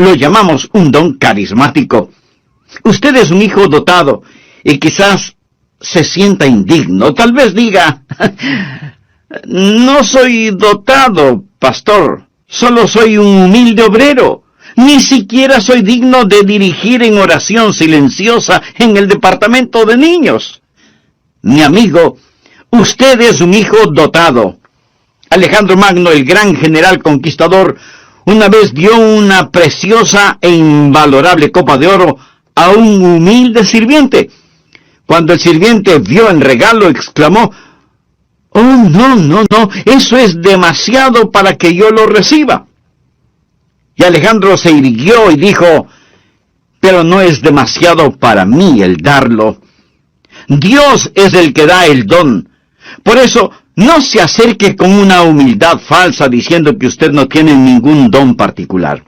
lo llamamos un don carismático. Usted es un hijo dotado y quizás se sienta indigno. Tal vez diga, no soy dotado, pastor, solo soy un humilde obrero. Ni siquiera soy digno de dirigir en oración silenciosa en el departamento de niños. Mi amigo, usted es un hijo dotado. Alejandro Magno, el gran general conquistador, una vez dio una preciosa e invalorable copa de oro a un humilde sirviente. Cuando el sirviente vio el regalo, exclamó, «Oh, no, eso es demasiado para que yo lo reciba». Y Alejandro se irguió y dijo, «Pero no es demasiado para mí el darlo. Dios es el que da el don. Por eso, no se acerque con una humildad falsa diciendo que usted no tiene ningún don particular.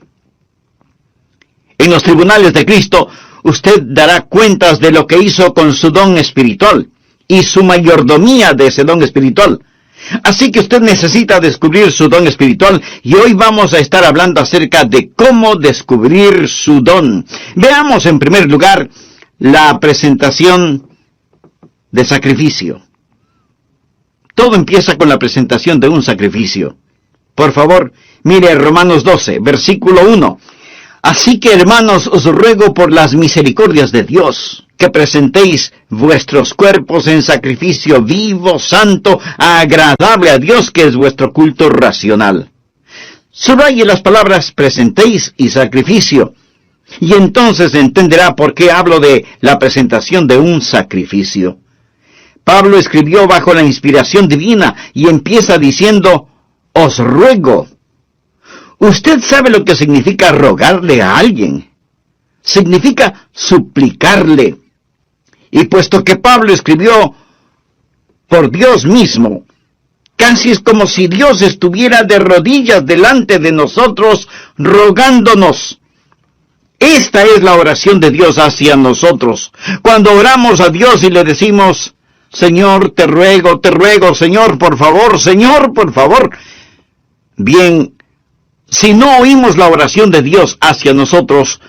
En los tribunales de Cristo, usted dará cuentas de lo que hizo con su don espiritual y su mayordomía de ese don espiritual. Así que usted necesita descubrir su don espiritual y hoy vamos a estar hablando acerca de cómo descubrir su don. Veamos en primer lugar la presentación de sacrificio. Todo empieza con la presentación de un sacrificio. Por favor, mire Romanos 12, versículo 1. Así que, hermanos, os ruego por las misericordias de Dios, que presentéis vuestros cuerpos en sacrificio vivo, santo, agradable a Dios, que es vuestro culto racional. Subraye las palabras presentéis y sacrificio, y entonces entenderá por qué hablo de la presentación de un sacrificio. Pablo escribió bajo la inspiración divina y empieza diciendo, os ruego. Usted sabe lo que significa rogarle a alguien. Significa suplicarle. Y puesto que Pablo escribió por Dios mismo, casi es como si Dios estuviera de rodillas delante de nosotros, rogándonos. Esta es la oración de Dios hacia nosotros. Cuando oramos a Dios y le decimos, Señor, te ruego, Señor, por favor. Bien, si no oímos la oración de Dios hacia nosotros,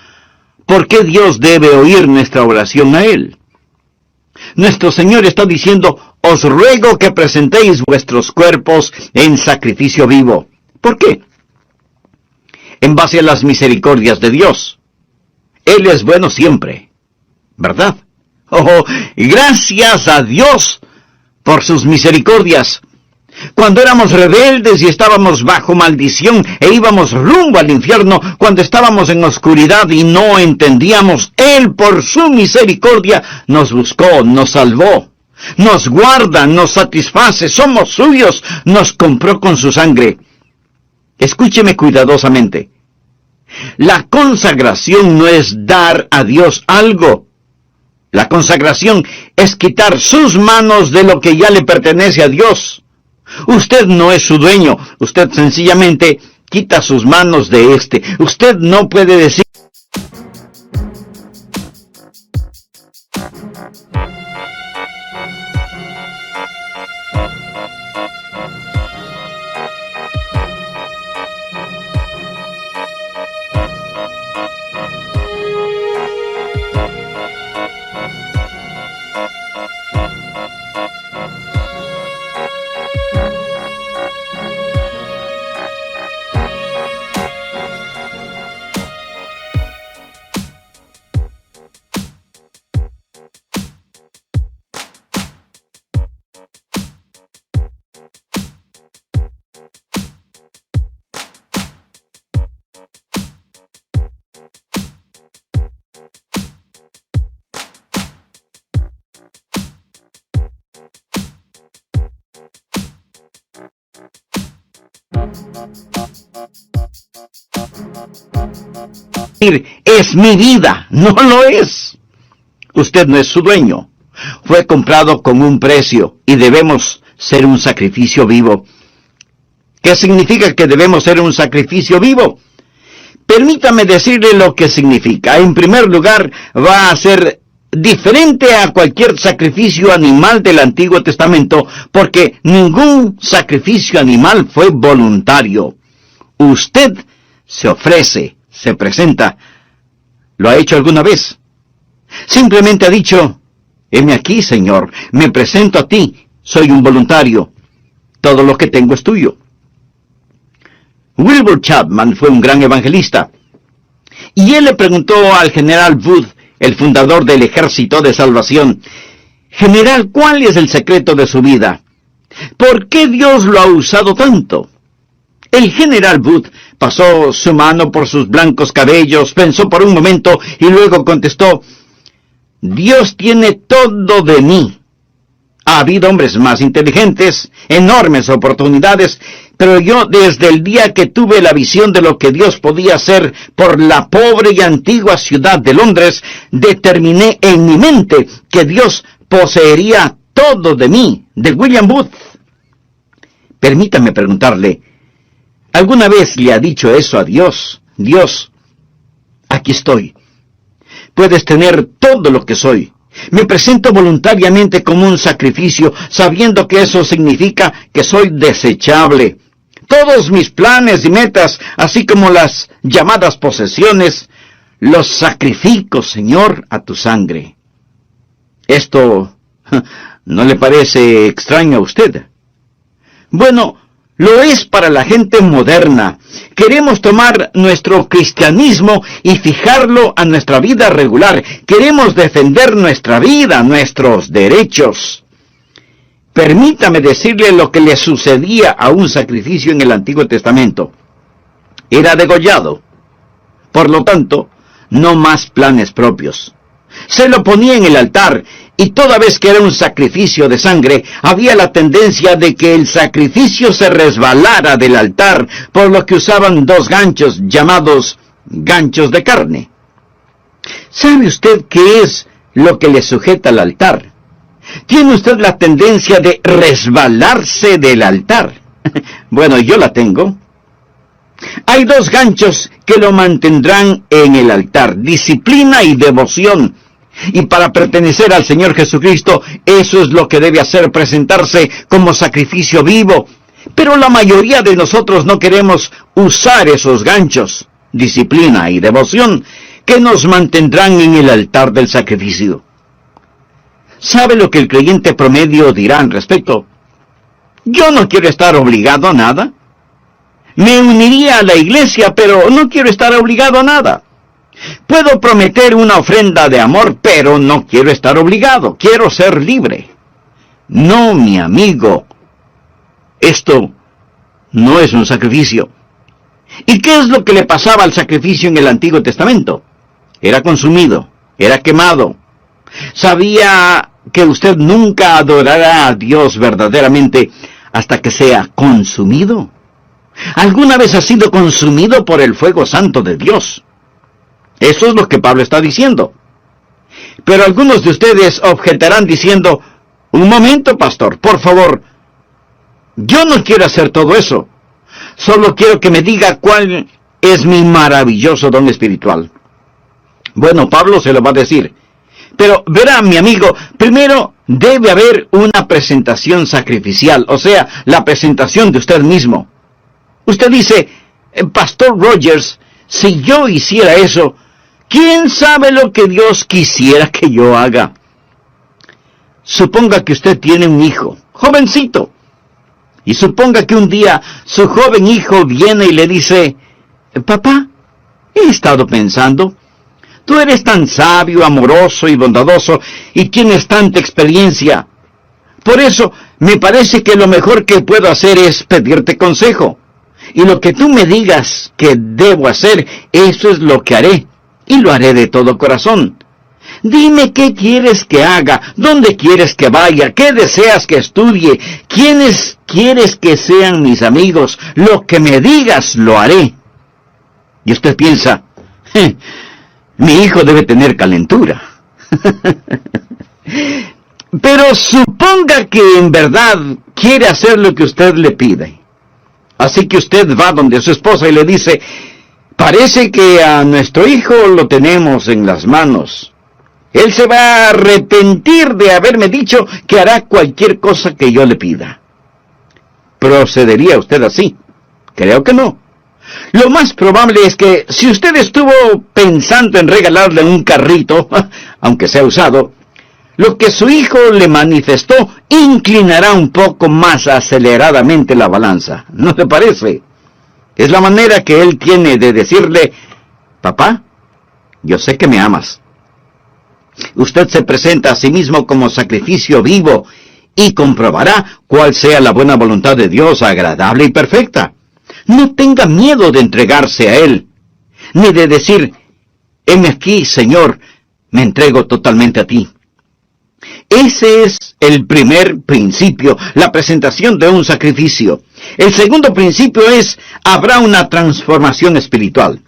¿por qué Dios debe oír nuestra oración a Él? Nuestro Señor está diciendo, os ruego que presentéis vuestros cuerpos en sacrificio vivo. ¿Por qué? En base a las misericordias de Dios. Él es bueno siempre, ¿verdad? Oh, gracias a Dios por sus misericordias. Cuando éramos rebeldes y estábamos bajo maldición e íbamos rumbo al infierno, cuando estábamos en oscuridad y no entendíamos, Él por su misericordia nos buscó, nos salvó, nos guarda, nos satisface, somos suyos, nos compró con su sangre. Escúcheme cuidadosamente. La consagración no es dar a Dios algo. La consagración es quitar sus manos de lo que ya le pertenece a Dios. Usted no es su dueño, usted sencillamente quita sus manos de éste. Usted no puede decir... es mi vida. No lo es. Usted no es su dueño. Fue comprado con un precio y debemos ser un sacrificio vivo. ¿Qué significa que debemos ser un sacrificio vivo? Permítame decirle lo que significa. En primer lugar, va a ser diferente a cualquier sacrificio animal del Antiguo Testamento, porque ningún sacrificio animal fue voluntario. Usted se ofrece, se presenta. ¿Lo ha hecho alguna vez? Simplemente ha dicho, heme aquí, Señor, me presento a ti, soy un voluntario, todo lo que tengo es tuyo. Wilbur Chapman fue un gran evangelista, y él le preguntó al general Booth, el fundador del Ejército de Salvación, General, ¿cuál es el secreto de su vida? ¿Por qué Dios lo ha usado tanto? El general Booth pasó su mano por sus blancos cabellos, pensó por un momento y luego contestó, Dios tiene todo de mí. Ha habido hombres más inteligentes, enormes oportunidades, pero yo desde el día que tuve la visión de lo que Dios podía hacer por la pobre y antigua ciudad de Londres, determiné en mi mente que Dios poseería todo de mí, de William Booth. Permítame preguntarle, ¿alguna vez le ha dicho eso a Dios? Dios, aquí estoy. Puedes tener todo lo que soy. Me presento voluntariamente como un sacrificio, sabiendo que eso significa que soy desechable. Todos mis planes y metas, así como las llamadas posesiones, los sacrifico, Señor, a tu sangre. ¿Esto no le parece extraño a usted? Bueno, lo es para la gente moderna. Queremos tomar nuestro cristianismo y fijarlo a nuestra vida regular. Queremos defender nuestra vida, nuestros derechos. Permítame decirle lo que le sucedía a un sacrificio en el Antiguo Testamento. Era degollado. Por lo tanto, no más planes propios. Se lo ponía en el altar, y toda vez que era un sacrificio de sangre, había la tendencia de que el sacrificio se resbalara del altar, por lo que usaban dos ganchos llamados ganchos de carne. ¿Sabe usted qué es lo que le sujeta al altar? ¿Tiene usted la tendencia de resbalarse del altar? Bueno, yo la tengo. Hay dos ganchos que lo mantendrán en el altar, disciplina y devoción. Y para pertenecer al Señor Jesucristo, eso es lo que debe hacer, presentarse como sacrificio vivo. Pero la mayoría de nosotros no queremos usar esos ganchos, disciplina y devoción, que nos mantendrán en el altar del sacrificio. ¿Sabe lo que el creyente promedio dirá al respecto? Yo no quiero estar obligado a nada. Me uniría a la iglesia, pero no quiero estar obligado a nada. Puedo prometer una ofrenda de amor, pero no quiero estar obligado. Quiero ser libre. No, mi amigo. Esto no es un sacrificio. ¿Y qué es lo que le pasaba al sacrificio en el Antiguo Testamento? Era consumido, era quemado. ¿Sabía que usted nunca adorará a Dios verdaderamente hasta que sea consumido? ¿Alguna vez ha sido consumido por el fuego santo de Dios? Eso es lo que Pablo está diciendo. Pero algunos de ustedes objetarán diciendo, un momento, pastor, por favor, yo no quiero hacer todo eso. Solo quiero que me diga cuál es mi maravilloso don espiritual. Bueno, Pablo se lo va a decir. Pero verá, mi amigo, primero debe haber una presentación sacrificial, o sea, la presentación de usted mismo. Usted dice, Pastor Rogers, si yo hiciera eso, ¿quién sabe lo que Dios quisiera que yo haga? Suponga que usted tiene un hijo, jovencito, y suponga que un día su joven hijo viene y le dice, papá, he estado pensando, tú eres tan sabio, amoroso y bondadoso, y tienes tanta experiencia. Por eso, me parece que lo mejor que puedo hacer es pedirte consejo. Y lo que tú me digas que debo hacer, eso es lo que haré. Y lo haré de todo corazón. Dime qué quieres que haga, dónde quieres que vaya, qué deseas que estudie, quiénes quieres que sean mis amigos. Lo que me digas, lo haré. Y usted piensa, mi hijo debe tener calentura. Pero suponga que en verdad quiere hacer lo que usted le pide. Así que usted va donde su esposa y le dice, parece que a nuestro hijo lo tenemos en las manos. Él se va a arrepentir de haberme dicho que hará cualquier cosa que yo le pida. ¿Procedería usted así? Creo que no. Lo más probable es que si usted estuvo pensando en regalarle un carrito, aunque sea usado, lo que su hijo le manifestó inclinará un poco más aceleradamente la balanza. ¿No le parece? Es la manera que él tiene de decirle: papá, yo sé que me amas. Usted se presenta a sí mismo como sacrificio vivo y comprobará cuál sea la buena voluntad de Dios, agradable y perfecta. No tenga miedo de entregarse a Él, ni de decir: heme aquí, Señor, me entrego totalmente a ti. Ese es el primer principio, la presentación de un sacrificio. El segundo principio es: habrá una transformación espiritual.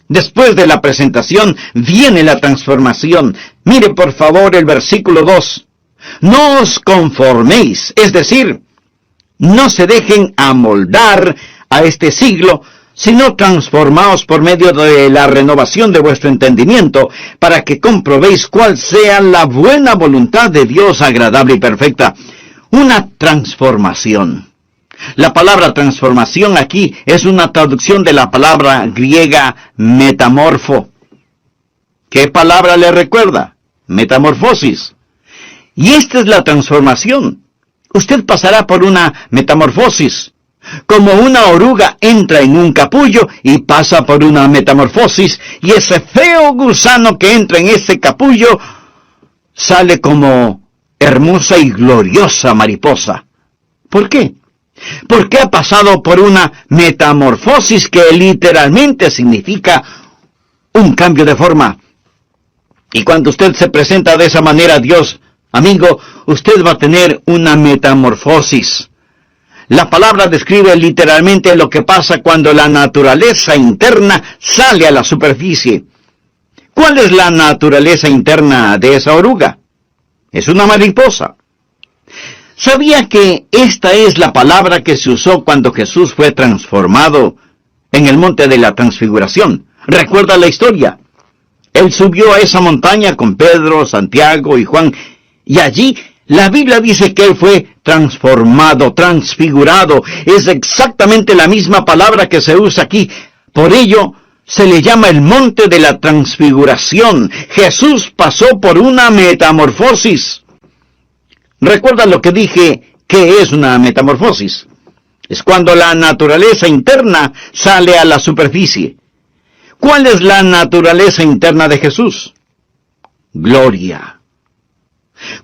Después de la presentación viene la transformación. Mire por favor el versículo 2. No os conforméis, es decir, no se dejen amoldar a este siglo, sino transformaos por medio de la renovación de vuestro entendimiento, para que comprobéis cuál sea la buena voluntad de Dios, agradable y perfecta. Una transformación. La palabra transformación aquí es una traducción de la palabra griega metamorfo. ¿Qué palabra le recuerda? Metamorfosis. Y esta es la transformación. Usted pasará por una metamorfosis. Como una oruga entra en un capullo y pasa por una metamorfosis, y ese feo gusano que entra en ese capullo sale como hermosa y gloriosa mariposa. ¿Por qué? Porque ha pasado por una metamorfosis que literalmente significa un cambio de forma. Y cuando usted se presenta de esa manera a Dios, amigo, usted va a tener una metamorfosis. La palabra describe literalmente lo que pasa cuando la naturaleza interna sale a la superficie. ¿Cuál es la naturaleza interna de esa oruga? Es una mariposa. ¿Sabía que esta es la palabra que se usó cuando Jesús fue transformado en el monte de la transfiguración? ¿Recuerda la historia? Él subió a esa montaña con Pedro, Santiago y Juan, y allí la Biblia dice que él fue transformado, transfigurado. Es exactamente la misma palabra que se usa aquí. Por ello, se le llama el monte de la transfiguración. Jesús pasó por una metamorfosis. ¿Recuerda lo que dije? ¿Qué es una metamorfosis? Es cuando la naturaleza interna sale a la superficie. ¿Cuál es la naturaleza interna de Jesús? Gloria.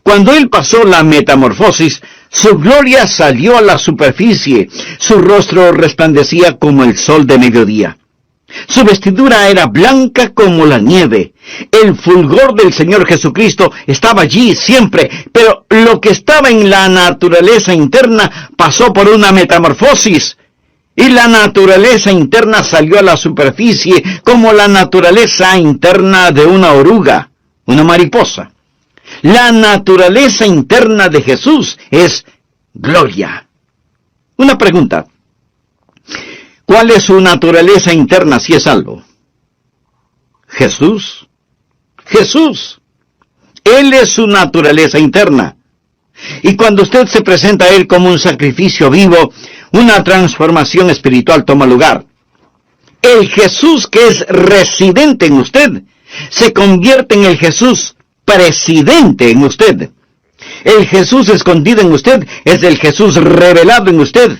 Cuando Él pasó la metamorfosis, su gloria salió a la superficie. Su rostro resplandecía como el sol de mediodía. Su vestidura era blanca como la nieve. El fulgor del Señor Jesucristo estaba allí siempre, pero lo que estaba en la naturaleza interna pasó por una metamorfosis. Y la naturaleza interna salió a la superficie como la naturaleza interna de una oruga, una mariposa. La naturaleza interna de Jesús es gloria. Una pregunta. ¿Cuál es su naturaleza interna si es salvo? Jesús. Jesús. Él es su naturaleza interna. Y cuando usted se presenta a Él como un sacrificio vivo, una transformación espiritual toma lugar. El Jesús que es residente en usted se convierte en el Jesús presidente en usted. El Jesús escondido en usted es el Jesús revelado en usted.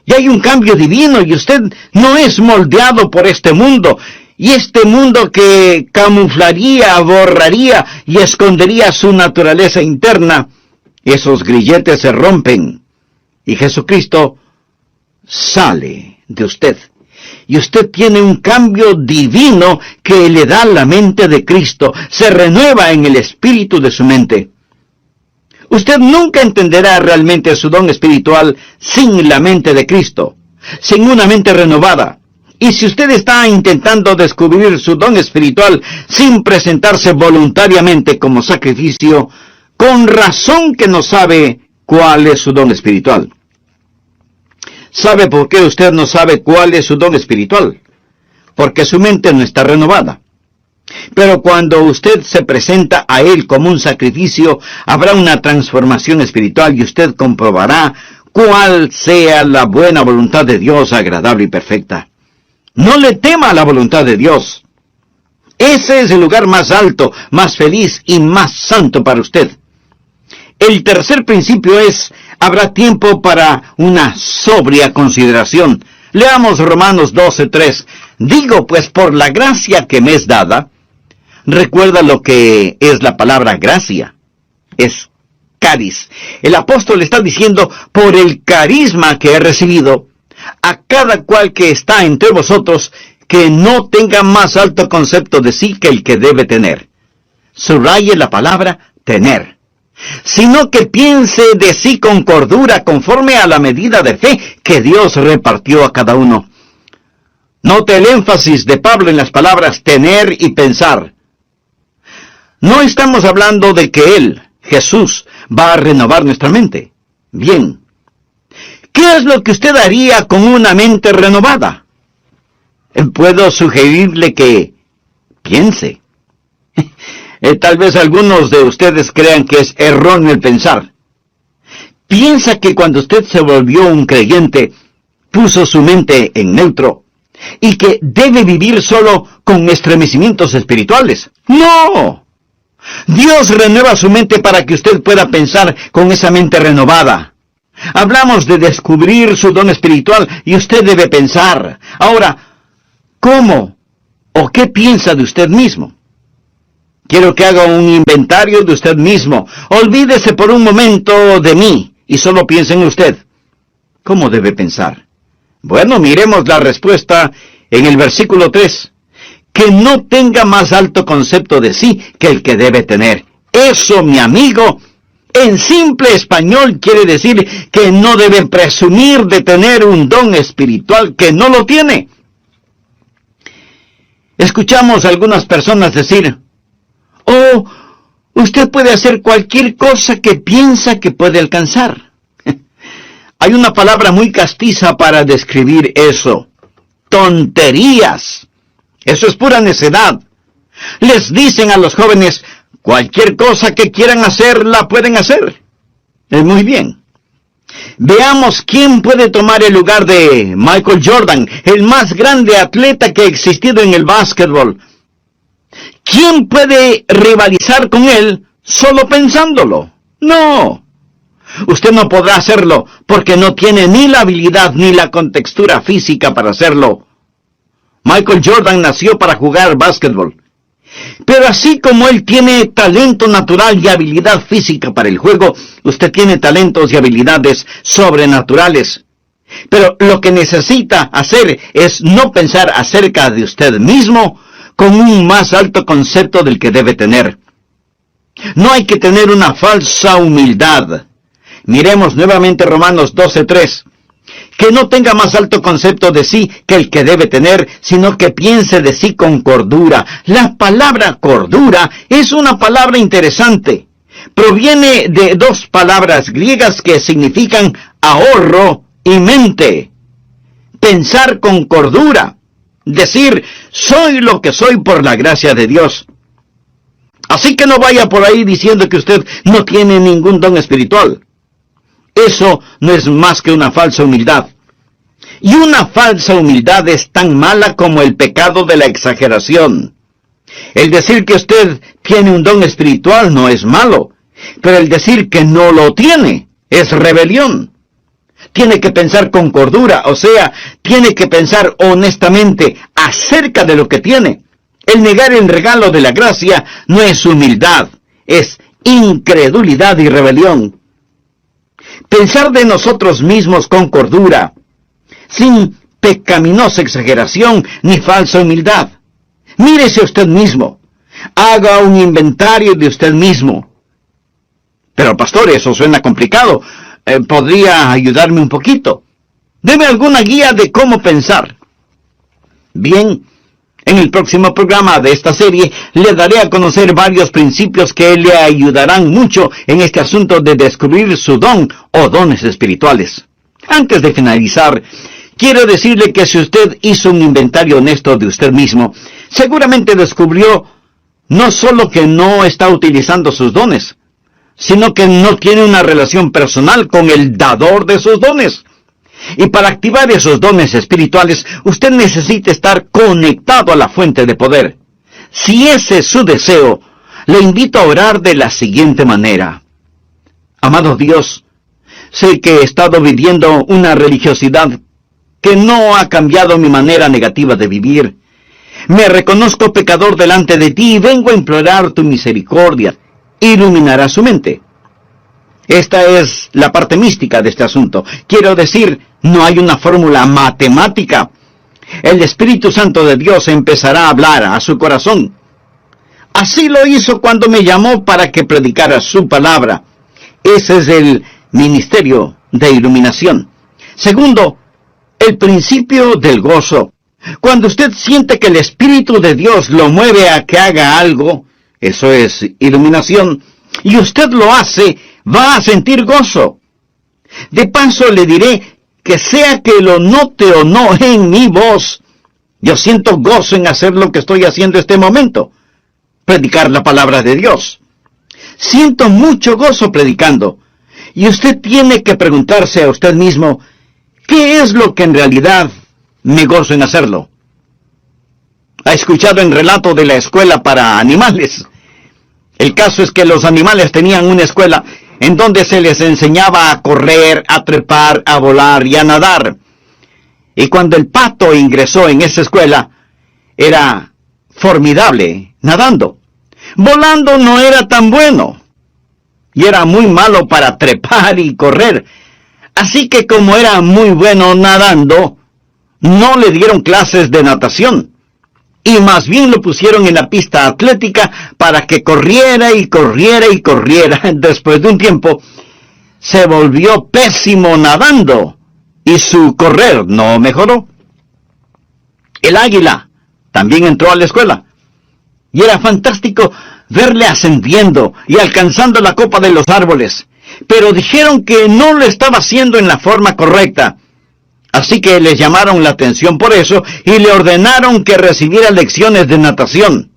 Y hay un cambio divino y usted no es moldeado por este mundo. Y este mundo que camuflaría, borraría y escondería su naturaleza interna, esos grilletes se rompen. Y Jesucristo sale de usted. Y usted tiene un cambio divino que le da la mente de Cristo. Se renueva en el espíritu de su mente. Usted nunca entenderá realmente su don espiritual sin la mente de Cristo, sin una mente renovada. Y si usted está intentando descubrir su don espiritual sin presentarse voluntariamente como sacrificio, con razón que no sabe cuál es su don espiritual. ¿Sabe por qué usted no sabe cuál es su don espiritual? Porque su mente no está renovada. Pero cuando usted se presenta a Él como un sacrificio, habrá una transformación espiritual y usted comprobará cuál sea la buena voluntad de Dios, agradable y perfecta. No le tema a la voluntad de Dios. Ese es el lugar más alto, más feliz y más santo para usted. El tercer principio es, habrá tiempo para una sobria consideración. Leamos Romanos 12:3. Digo, pues, por la gracia que me es dada. Recuerda lo que es la palabra gracia. Es caris. El apóstol está diciendo, por el carisma que he recibido, a cada cual que está entre vosotros, que no tenga más alto concepto de sí que el que debe tener. Subraye la palabra tener. Sino que piense de sí con cordura, conforme a la medida de fe que Dios repartió a cada uno. Note el énfasis de Pablo en las palabras tener y pensar. No estamos hablando de que Él, Jesús, va a renovar nuestra mente. Bien. ¿Qué es lo que usted haría con una mente renovada? Puedo sugerirle que piense. Tal vez algunos de ustedes crean que es erróneo el pensar. Piensa que cuando usted se volvió un creyente, puso su mente en neutro, y que debe vivir solo con estremecimientos espirituales. ¡No! Dios renueva su mente para que usted pueda pensar con esa mente renovada. Hablamos de descubrir su don espiritual y usted debe pensar. Ahora, ¿cómo o qué piensa de usted mismo? Quiero que haga un inventario de usted mismo. Olvídese por un momento de mí y solo piense en usted. ¿Cómo debe pensar? Bueno, miremos la respuesta en el versículo 3. Que no tenga más alto concepto de sí que el que debe tener. Eso, mi amigo, en simple español quiere decir que no debe presumir de tener un don espiritual que no lo tiene. Escuchamos a algunas personas decir, oh, usted puede hacer cualquier cosa que piensa que puede alcanzar. Hay una palabra muy castiza para describir eso. Tonterías. Eso es pura necedad. Les dicen a los jóvenes, cualquier cosa que quieran hacer, la pueden hacer. Muy bien. Veamos quién puede tomar el lugar de Michael Jordan, el más grande atleta que ha existido en el básquetbol. ¿Quién puede rivalizar con él solo pensándolo? No. Usted no podrá hacerlo porque no tiene ni la habilidad ni la contextura física para hacerlo. Michael Jordan nació para jugar básquetbol. Pero así como él tiene talento natural y habilidad física para el juego, usted tiene talentos y habilidades sobrenaturales. Pero lo que necesita hacer es no pensar acerca de usted mismo con un más alto concepto del que debe tener. No hay que tener una falsa humildad. Miremos nuevamente Romanos 12:3. Que no tenga más alto concepto de sí que el que debe tener, sino que piense de sí con cordura. La palabra cordura es una palabra interesante. Proviene de dos palabras griegas que significan ahorro y mente. Pensar con cordura. Decir, soy lo que soy por la gracia de Dios. Así que no vaya por ahí diciendo que usted no tiene ningún don espiritual. Eso no es más que una falsa humildad. Y una falsa humildad es tan mala como el pecado de la exageración. El decir que usted tiene un don espiritual no es malo, pero el decir que no lo tiene es rebelión. Tiene que pensar con cordura, o sea, tiene que pensar honestamente acerca de lo que tiene. El negar el regalo de la gracia no es humildad, es incredulidad y rebelión. Pensar de nosotros mismos con cordura, sin pecaminosa exageración ni falsa humildad. Mírese usted mismo. Haga un inventario de usted mismo. Pero pastor, eso suena complicado. ¿Podría ayudarme un poquito? Deme alguna guía de cómo pensar. Bien, en el próximo programa de esta serie le daré a conocer varios principios que le ayudarán mucho en este asunto de descubrir su don o dones espirituales. Antes de finalizar, quiero decirle que si usted hizo un inventario honesto de usted mismo, seguramente descubrió no solo que no está utilizando sus dones, sino que no tiene una relación personal con el dador de sus dones. Y para activar esos dones espirituales, usted necesita estar conectado a la fuente de poder. Si ese es su deseo, le invito a orar de la siguiente manera. Amado Dios, sé que he estado viviendo una religiosidad que no ha cambiado mi manera negativa de vivir. Me reconozco pecador delante de ti y vengo a implorar tu misericordia. Iluminará su mente. Esta es la parte mística de este asunto. Quiero decir, no hay una fórmula matemática. El Espíritu Santo de Dios empezará a hablar a su corazón. Así lo hizo cuando me llamó para que predicara su palabra. Ese es el ministerio de iluminación. Segundo, el principio del gozo. Cuando usted siente que el Espíritu de Dios lo mueve a que haga algo, eso es iluminación, y usted lo hace, va a sentir gozo. De paso le diré que sea que lo note o no en mi voz, yo siento gozo en hacer lo que estoy haciendo este momento, predicar la palabra de Dios. Siento mucho gozo predicando, y usted tiene que preguntarse a usted mismo, ¿qué es lo que en realidad me gozo en hacerlo? ¿Ha escuchado el relato de la escuela para animales? El caso es que los animales tenían una escuela en donde se les enseñaba a correr, a trepar, a volar y a nadar. Y cuando el pato ingresó en esa escuela, era formidable nadando. Volando no era tan bueno, y era muy malo para trepar y correr. Así que como era muy bueno nadando, no le dieron clases de natación, y más bien lo pusieron en la pista atlética para que corriera y corriera y corriera. Después de un tiempo, se volvió pésimo nadando, y su correr no mejoró. El águila también entró a la escuela, y era fantástico verle ascendiendo y alcanzando la copa de los árboles, pero dijeron que no lo estaba haciendo en la forma correcta. Así que les llamaron la atención por eso y le ordenaron que recibiera lecciones de natación.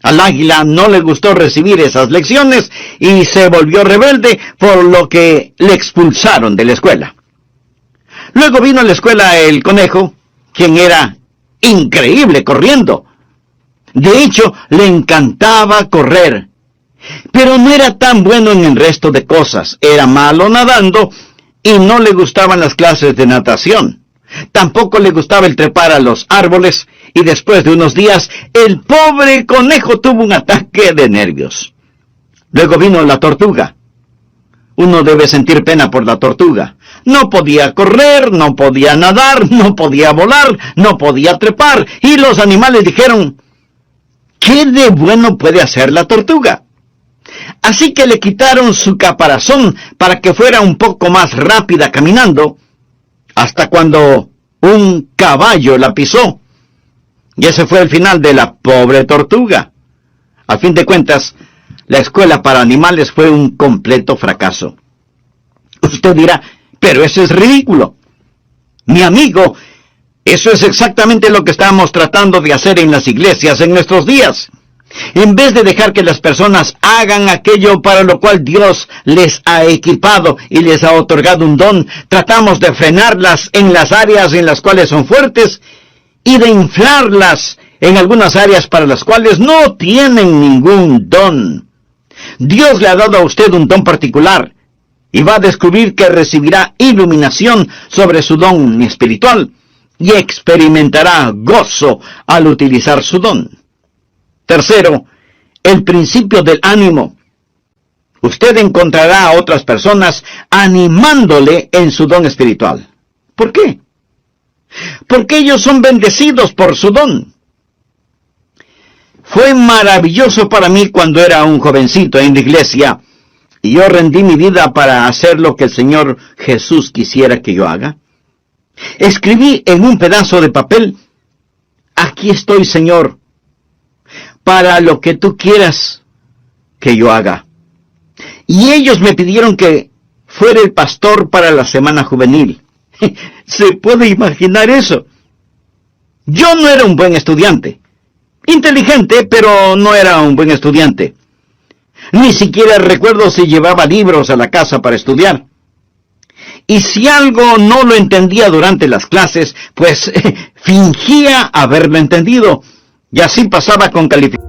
Al águila no le gustó recibir esas lecciones y se volvió rebelde, por lo que le expulsaron de la escuela. Luego vino a la escuela el conejo, quien era increíble corriendo. De hecho, le encantaba correr, pero no era tan bueno en el resto de cosas. Era malo nadando y no le gustaban las clases de natación. Tampoco le gustaba el trepar a los árboles, y después de unos días, el pobre conejo tuvo un ataque de nervios. Luego vino la tortuga. Uno debe sentir pena por la tortuga. No podía correr, no podía nadar, no podía volar, no podía trepar, y los animales dijeron, ¿qué de bueno puede hacer la tortuga? Así que le quitaron su caparazón para que fuera un poco más rápida caminando, hasta cuando un caballo la pisó. Y ese fue el final de la pobre tortuga. A fin de cuentas, la escuela para animales fue un completo fracaso. Usted dirá, pero eso es ridículo. Mi amigo, eso es exactamente lo que estamos tratando de hacer en las iglesias en nuestros días. En vez de dejar que las personas hagan aquello para lo cual Dios les ha equipado y les ha otorgado un don, tratamos de frenarlas en las áreas en las cuales son fuertes y de inflarlas en algunas áreas para las cuales no tienen ningún don. Dios le ha dado a usted un don particular y va a descubrir que recibirá iluminación sobre su don espiritual y experimentará gozo al utilizar su don. Tercero, el principio del ánimo. Usted encontrará a otras personas animándole en su don espiritual. ¿Por qué? Porque ellos son bendecidos por su don. Fue maravilloso para mí cuando era un jovencito en la iglesia y yo rendí mi vida para hacer lo que el Señor Jesús quisiera que yo haga. Escribí en un pedazo de papel, aquí estoy, Señor, para lo que tú quieras que yo haga. Y ellos me pidieron que fuera el pastor para la semana juvenil. ¿Se puede imaginar eso? Yo no era un buen estudiante. Inteligente, pero no era un buen estudiante. Ni siquiera recuerdo si llevaba libros a la casa para estudiar. Y si algo no lo entendía durante las clases, pues fingía haberlo entendido. Y así pasaba con calificaciones.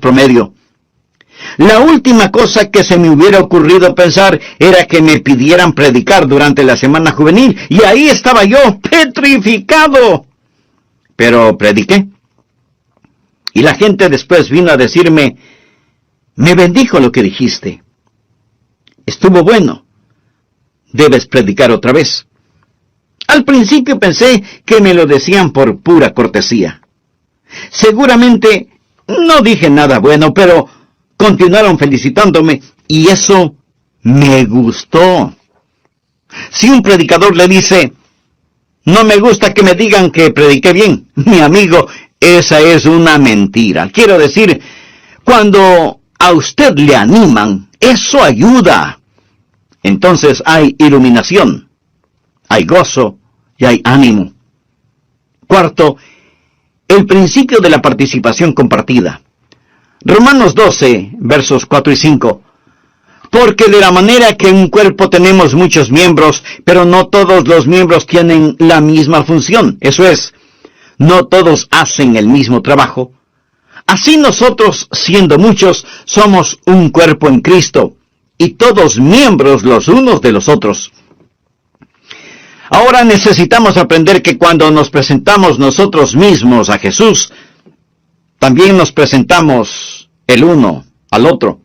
Promedio. La última cosa que se me hubiera ocurrido pensar era que me pidieran predicar durante la semana juvenil, y ahí estaba yo, petrificado. Pero prediqué. Y la gente después vino a decirme, me bendijo lo que dijiste. Estuvo bueno. Debes predicar otra vez. Al principio pensé que me lo decían por pura cortesía. Seguramente no dije nada bueno, pero continuaron felicitándome, y eso me gustó. Si un predicador le dice, no me gusta que me digan que prediqué bien, mi amigo, esa es una mentira. Quiero decir, cuando a usted le animan, eso ayuda. Entonces hay iluminación, hay gozo y hay ánimo. Cuarto, el principio de la participación compartida. Romanos 12, versos 4 y 5. Porque de la manera que en un cuerpo tenemos muchos miembros, pero no todos los miembros tienen la misma función. Eso es, no todos hacen el mismo trabajo. Así nosotros, siendo muchos, somos un cuerpo en Cristo, y todos miembros los unos de los otros. Ahora necesitamos aprender que cuando nos presentamos nosotros mismos a Jesús, también nos presentamos el uno al otro.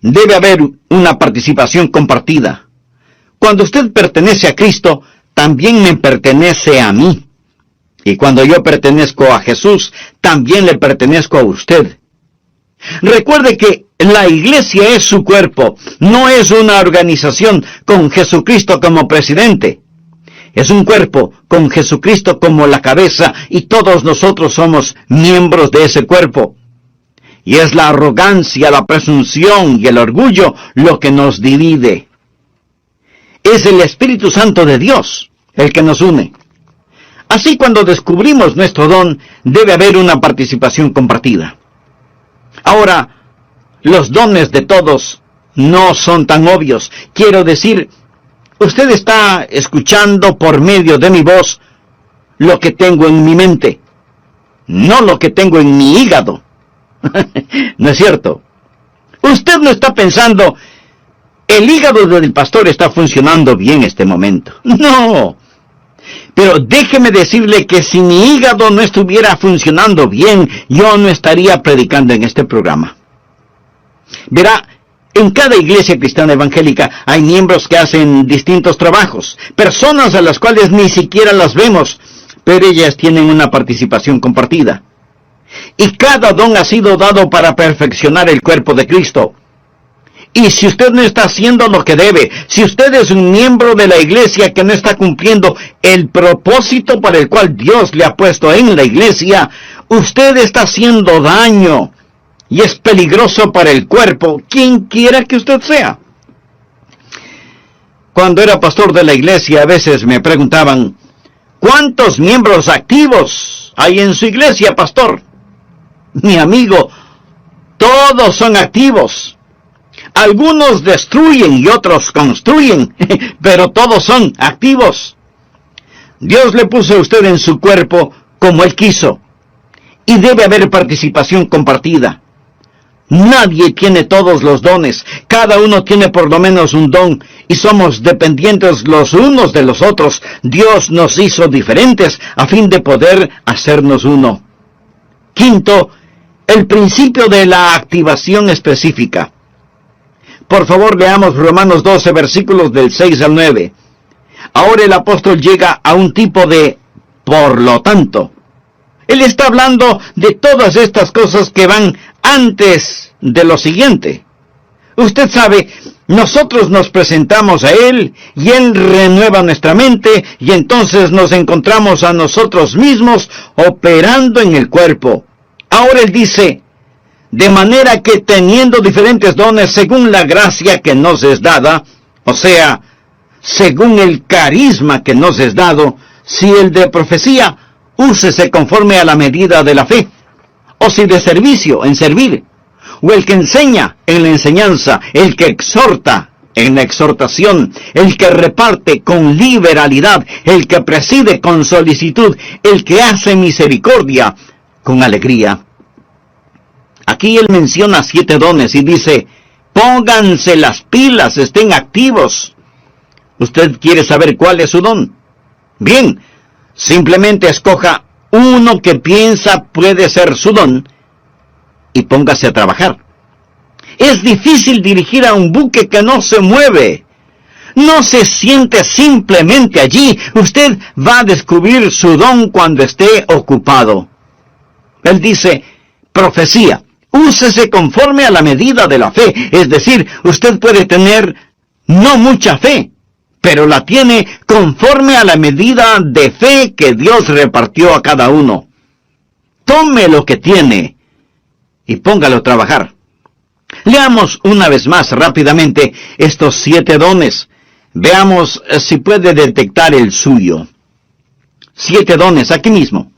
Debe haber una participación compartida. Cuando usted pertenece a Cristo, también me pertenece a mí. Y cuando yo pertenezco a Jesús, también le pertenezco a usted. Recuerde que la iglesia es su cuerpo, no es una organización con Jesucristo como presidente. Es un cuerpo con Jesucristo como la cabeza, y todos nosotros somos miembros de ese cuerpo. Y es la arrogancia, la presunción y el orgullo lo que nos divide. Es el Espíritu Santo de Dios el que nos une. Así, cuando descubrimos nuestro don, debe haber una participación compartida. Ahora, los dones de todos no son tan obvios. Quiero decir, usted está escuchando por medio de mi voz lo que tengo en mi mente, no lo que tengo en mi hígado. ¿No es cierto? Usted no está pensando, el hígado del pastor está funcionando bien este momento. No. Pero déjeme decirle que si mi hígado no estuviera funcionando bien, yo no estaría predicando en este programa. Verá, en cada iglesia cristiana evangélica hay miembros que hacen distintos trabajos, personas a las cuales ni siquiera las vemos, pero ellas tienen una participación compartida. Y cada don ha sido dado para perfeccionar el cuerpo de Cristo. Y si usted no está haciendo lo que debe, si usted es un miembro de la iglesia que no está cumpliendo el propósito para el cual Dios le ha puesto en la iglesia, usted está haciendo daño. Y es peligroso para el cuerpo, quien quiera que usted sea. Cuando era pastor de la iglesia, a veces me preguntaban, ¿cuántos miembros activos hay en su iglesia, pastor? Mi amigo, todos son activos. Algunos destruyen y otros construyen, pero todos son activos. Dios le puso a usted en su cuerpo como Él quiso, y debe haber participación compartida. Nadie tiene todos los dones. Cada uno tiene por lo menos un don y somos dependientes los unos de los otros. Dios nos hizo diferentes a fin de poder hacernos uno. Quinto, el principio de la activación específica. Por favor, leamos Romanos 12, versículos del 6 al 9. Ahora el apóstol llega a un tipo de por lo tanto. Él está hablando de todas estas cosas que van antes de lo siguiente. Usted sabe, nosotros nos presentamos a Él y Él renueva nuestra mente y entonces nos encontramos a nosotros mismos operando en el cuerpo. Ahora Él dice, de manera que teniendo diferentes dones según la gracia que nos es dada, o sea, según el carisma que nos es dado, si el de profecía, úsese conforme a la medida de la fe, o si de servicio, en servir, o el que enseña, en la enseñanza, el que exhorta, en la exhortación, el que reparte con liberalidad, el que preside con solicitud, el que hace misericordia con alegría. Aquí él menciona 7 dones y dice, pónganse las pilas, estén activos. ¿Usted quiere saber cuál es su don? Bien, simplemente escoja uno que piensa puede ser su don y póngase a trabajar. Es difícil dirigir a un buque que no se mueve. No se siente simplemente allí. Usted va a descubrir su don cuando esté ocupado. Él dice, profecía, úsese conforme a la medida de la fe. Es decir, usted puede tener no mucha fe, pero la tiene conforme a la medida de fe que Dios repartió a cada uno. Tome lo que tiene y póngalo a trabajar. Leamos una vez más rápidamente estos 7 dones. Veamos si puede detectar el suyo. 7 dones aquí mismo.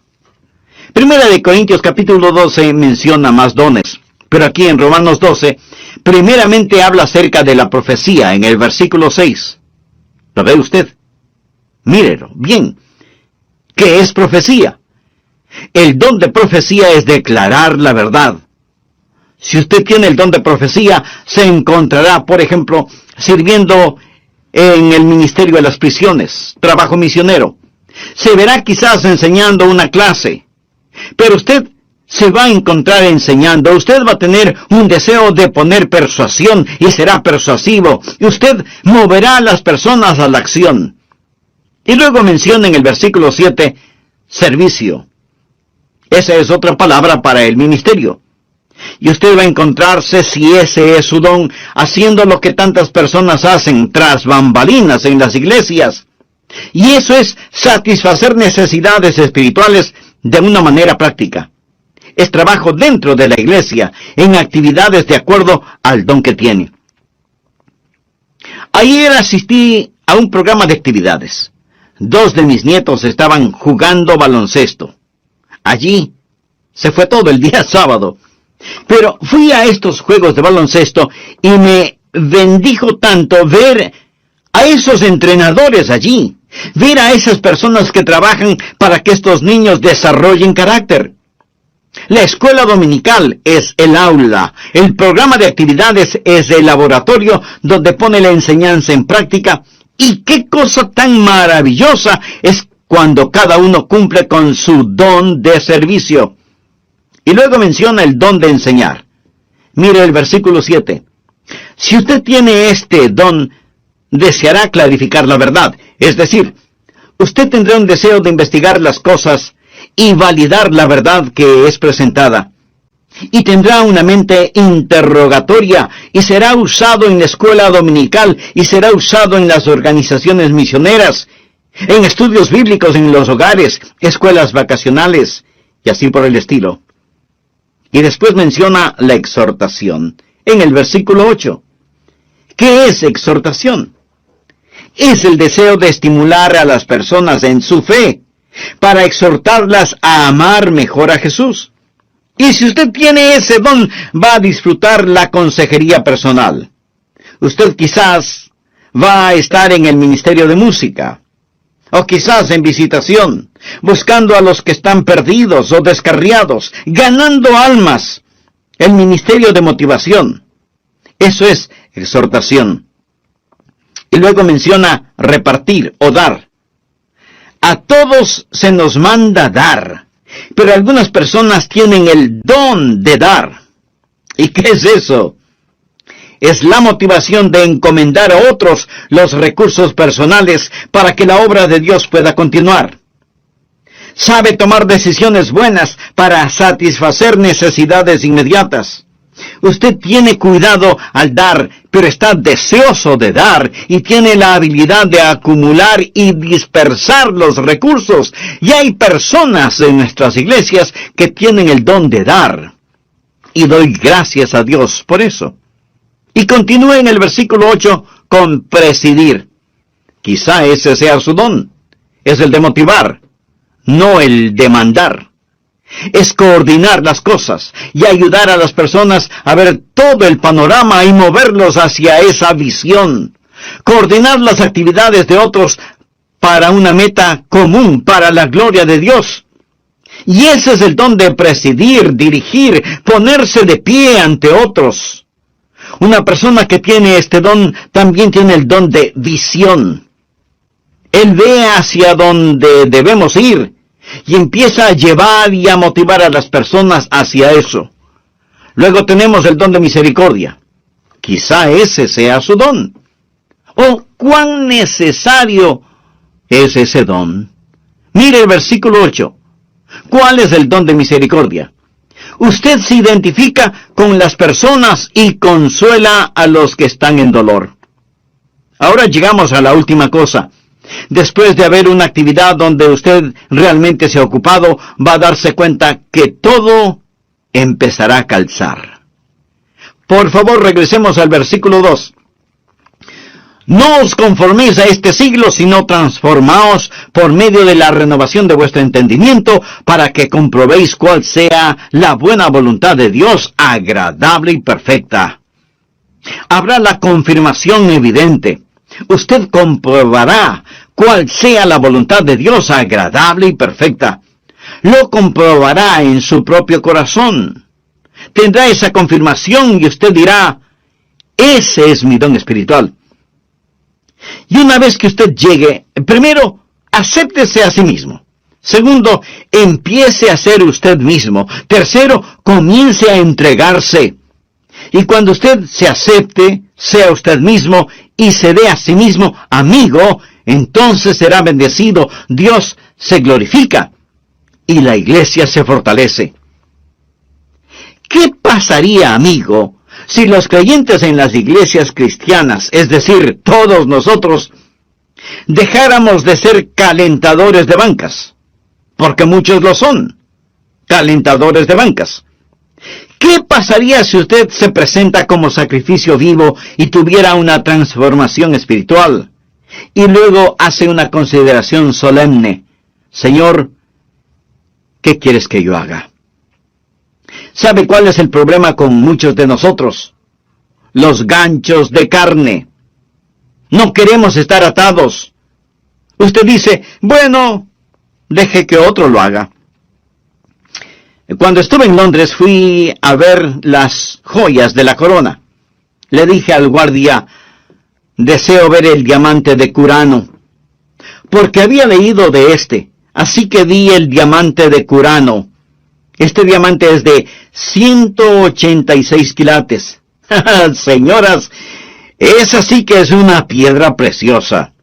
Primera de Corintios capítulo 12 menciona más dones, pero aquí en Romanos 12, primeramente habla acerca de la profecía en el versículo 6. ¿Lo ve usted? Mírelo, bien. ¿Qué es profecía? El don de profecía es declarar la verdad. Si usted tiene el don de profecía, se encontrará, por ejemplo, sirviendo en el ministerio de las prisiones, trabajo misionero. Se verá quizás enseñando una clase, pero usted se va a encontrar enseñando. Usted va a tener un deseo de poner persuasión y será persuasivo. Y usted moverá a las personas a la acción. Y luego menciona en el versículo 7, servicio. Esa es otra palabra para el ministerio. Y usted va a encontrarse, si ese es su don, haciendo lo que tantas personas hacen tras bambalinas en las iglesias. Y eso es satisfacer necesidades espirituales de una manera práctica. Es trabajo dentro de la iglesia, en actividades de acuerdo al don que tiene. Ayer asistí a un programa de actividades. 2 de mis nietos estaban jugando baloncesto. Allí se fue todo el día sábado. Pero fui a estos juegos de baloncesto y me bendijo tanto ver a esos entrenadores allí, ver a esas personas que trabajan para que estos niños desarrollen carácter. La escuela dominical es el aula, el programa de actividades es el laboratorio donde pone la enseñanza en práctica, y qué cosa tan maravillosa es cuando cada uno cumple con su don de servicio. Y luego menciona el don de enseñar. Mire el versículo 7. Si usted tiene este don, deseará clarificar la verdad. Es decir, usted tendrá un deseo de investigar las cosas y validar la verdad que es presentada. Y tendrá una mente interrogatoria y será usado en la escuela dominical y será usado en las organizaciones misioneras, en estudios bíblicos en los hogares, escuelas vacacionales y así por el estilo. Y después menciona la exhortación en el versículo 8. ¿Qué es exhortación? Es el deseo de estimular a las personas en su fe, para exhortarlas a amar mejor a Jesús. Y si usted tiene ese don, va a disfrutar la consejería personal. Usted quizás va a estar en el ministerio de música, o quizás en visitación, buscando a los que están perdidos o descarriados, ganando almas. El ministerio de motivación. Eso es exhortación. Y luego menciona repartir o dar. A todos se nos manda dar, pero algunas personas tienen el don de dar. ¿Y qué es eso? Es la motivación de encomendar a otros los recursos personales para que la obra de Dios pueda continuar. Sabe tomar decisiones buenas para satisfacer necesidades inmediatas. Usted tiene cuidado al dar, pero está deseoso de dar y tiene la habilidad de acumular y dispersar los recursos. Y hay personas en nuestras iglesias que tienen el don de dar. Y doy gracias a Dios por eso. Y continúa en el versículo 8 con presidir. Quizá ese sea su don. Es el de motivar, no el de mandar. Es coordinar las cosas y ayudar a las personas a ver todo el panorama y moverlos hacia esa visión. Coordinar las actividades de otros para una meta común, para la gloria de Dios. Y ese es el don de presidir, dirigir, ponerse de pie ante otros. Una persona que tiene este don también tiene el don de visión. Él ve hacia donde debemos ir y empieza a llevar y a motivar a las personas hacia eso. Luego tenemos el don de misericordia. Quizá ese sea su don. ¿O cuán necesario es ese don? Mire el versículo 8. ¿Cuál es el don de misericordia? Usted se identifica con las personas y consuela a los que están en dolor. Ahora llegamos a la última cosa. Después de haber una actividad donde usted realmente se ha ocupado, va a darse cuenta que todo empezará a calzar. Por favor, regresemos al versículo 2. No os conforméis a este siglo, sino transformaos por medio de la renovación de vuestro entendimiento, para que comprobéis cuál sea la buena voluntad de Dios, agradable y perfecta. Habrá la confirmación evidente. Usted comprobará cuál sea la voluntad de Dios, agradable y perfecta. Lo comprobará en su propio corazón. Tendrá esa confirmación y usted dirá, ese es mi don espiritual. Y una vez que usted llegue, primero, acéptese a sí mismo. Segundo, empiece a ser usted mismo. Tercero, comience a entregarse. Y cuando usted se acepte, sea usted mismo y se dé a sí mismo amigo, entonces será bendecido, Dios se glorifica y la iglesia se fortalece. ¿Qué pasaría, amigo, si los creyentes en las iglesias cristianas, es decir, todos nosotros, dejáramos de ser calentadores de bancas? Porque muchos lo son, calentadores de bancas. ¿Qué pasaría si usted se presenta como sacrificio vivo y tuviera una transformación espiritual? Y luego hace una consideración solemne. Señor, ¿qué quieres que yo haga? ¿Sabe cuál es el problema con muchos de nosotros? Los ganchos de carne. No queremos estar atados. Usted dice, bueno, deje que otro lo haga. Cuando estuve en Londres fui a ver las joyas de la corona. Le dije al guardia, deseo ver el diamante de Curano, porque había leído de este, así que vi el diamante de Curano. Este diamante es de 186 quilates. Señoras, esa sí que es una piedra preciosa.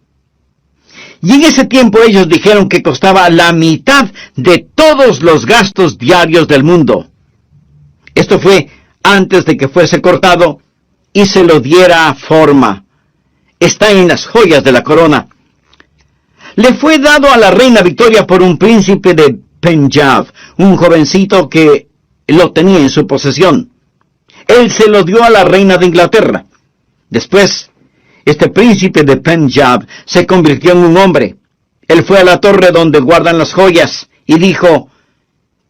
Y en ese tiempo ellos dijeron que costaba la mitad de todos los gastos diarios del mundo. Esto fue antes de que fuese cortado y se lo diera forma. Está en las joyas de la corona. Le fue dado a la reina Victoria por un príncipe de Punjab, un jovencito que lo tenía en su posesión. Él se lo dio a la reina de Inglaterra. Después, este príncipe de Punjab se convirtió en un hombre. Él fue a la torre donde guardan las joyas y dijo,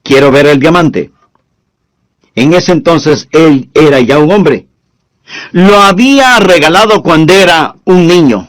quiero ver el diamante. En ese entonces él era ya un hombre. Lo había regalado cuando era un niño.